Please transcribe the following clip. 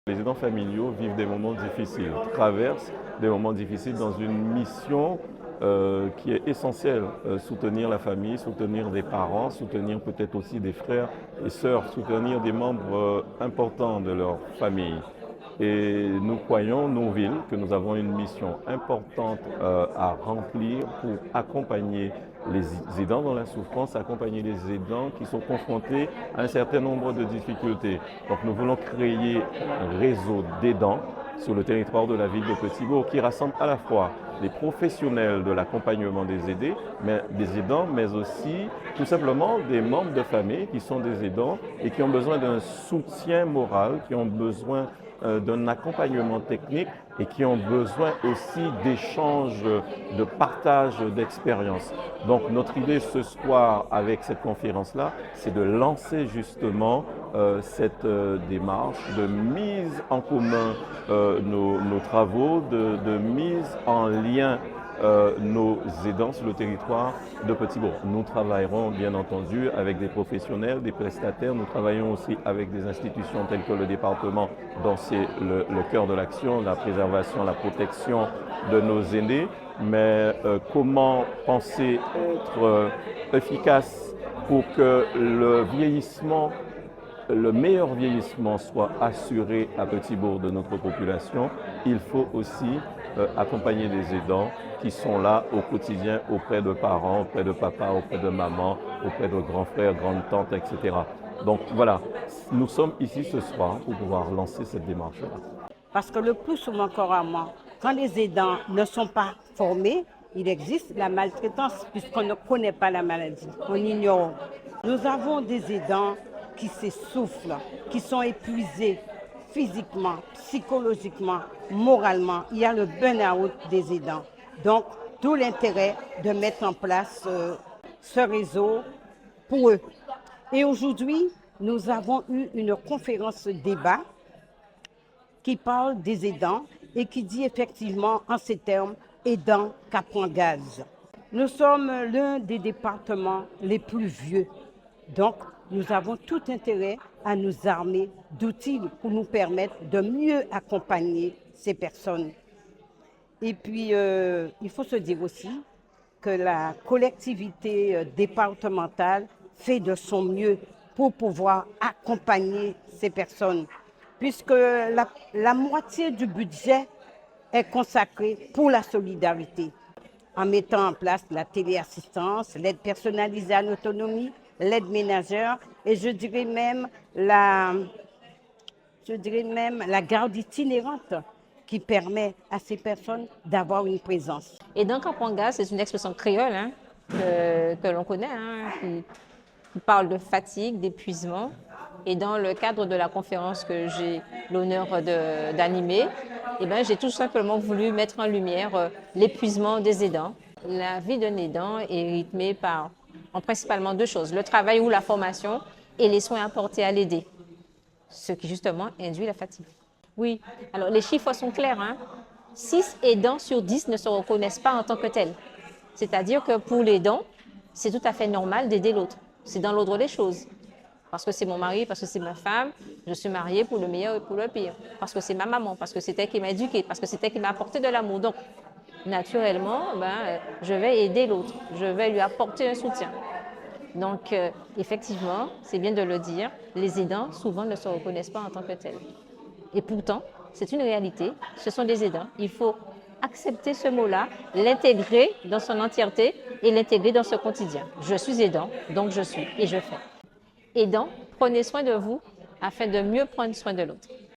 Les aidants familiaux vivent des moments difficiles, traversent des moments difficiles dans une mission qui est essentielle, soutenir la famille, soutenir des parents, soutenir peut-être aussi des frères et sœurs, soutenir des membres importants de leur famille. Et nous croyons, nous, villes, que nous avons une mission importante à remplir pour accompagner les aidants dans la souffrance, accompagner les aidants qui sont confrontés à un certain nombre de difficultés. Donc nous voulons créer un réseau d'aidants sur le territoire de la ville de Petit-Bourg qui rassemble à la fois les professionnels de l'accompagnement des aidants, mais aussi tout simplement des membres de famille qui sont des aidants et qui ont besoin d'un soutien moral, qui ont besoin d'un accompagnement technique et qui ont besoin aussi d'échanges, de partage d'expériences. Donc notre idée ce soir avec cette conférence-là, c'est de lancer justement cette démarche de mise en commun nos travaux, de mise en lien nos aidants sur le territoire de Petit-Bourg. Nous travaillerons bien entendu avec des professionnels, des prestataires, nous travaillons aussi avec des institutions telles que le département dont c'est le cœur de l'action, la préservation, la protection de nos aînés, mais comment penser être efficace pour que le meilleur vieillissement soit assuré à Petit-Bourg de notre population, il faut aussi accompagner les aidants qui sont là au quotidien auprès de parents, auprès de papa, auprès de maman, auprès de grands frères, grandes tantes, etc. Donc voilà, nous sommes ici ce soir pour pouvoir lancer cette démarche-là. Parce que le plus souvent couramment, quand les aidants ne sont pas formés, il existe la maltraitance puisqu'on ne connaît pas la maladie, on ignore. Nous avons des aidants qui s'essoufflent, qui sont épuisés physiquement, psychologiquement, moralement. Il y a le burn-out des aidants. Donc, tout l'intérêt de mettre en place ce réseau pour eux. Et aujourd'hui, nous avons eu une conférence débat qui parle des aidants et qui dit effectivement en ces termes « aidants qu'apprend gaz ». Nous sommes l'un des départements les plus vieux. Donc, nous avons tout intérêt à nous armer d'outils pour nous permettre de mieux accompagner ces personnes. Et puis, il faut se dire aussi que la collectivité départementale fait de son mieux pour pouvoir accompagner ces personnes, puisque la moitié du budget est consacrée pour la solidarité, en mettant en place la téléassistance, l'aide personnalisée à l'autonomie, l'aide ménagère et je dirais même la garde itinérante qui permet à ces personnes d'avoir une présence. Et donc, Kapwanga, c'est une expression créole que l'on connaît, qui parle de fatigue, d'épuisement. Et dans le cadre de la conférence que j'ai l'honneur d'animer, j'ai tout simplement voulu mettre en lumière l'épuisement des aidants. La vie d'un aidant est rythmée par principalement deux choses, le travail ou la formation et les soins apportés à l'aider, ce qui justement induit la fatigue. Oui, alors les chiffres sont clairs. 6 aidants sur 10 ne se reconnaissent pas en tant que tels. C'est-à-dire que pour l'aidant, c'est tout à fait normal d'aider l'autre. C'est dans l'ordre des choses. Parce que c'est mon mari, parce que c'est ma femme, je suis mariée pour le meilleur et pour le pire. Parce que c'est ma maman, parce que c'est elle qui m'a éduquée, parce que c'est elle qui m'a apporté de l'amour. Donc, naturellement, je vais aider l'autre, je vais lui apporter un soutien. Donc, effectivement, c'est bien de le dire, les aidants, souvent, ne se reconnaissent pas en tant que tels. Et pourtant, c'est une réalité, ce sont des aidants. Il faut accepter ce mot-là, l'intégrer dans son entièreté et l'intégrer dans ce quotidien. Je suis aidant, donc je suis et je fais. Aidant, prenez soin de vous afin de mieux prendre soin de l'autre.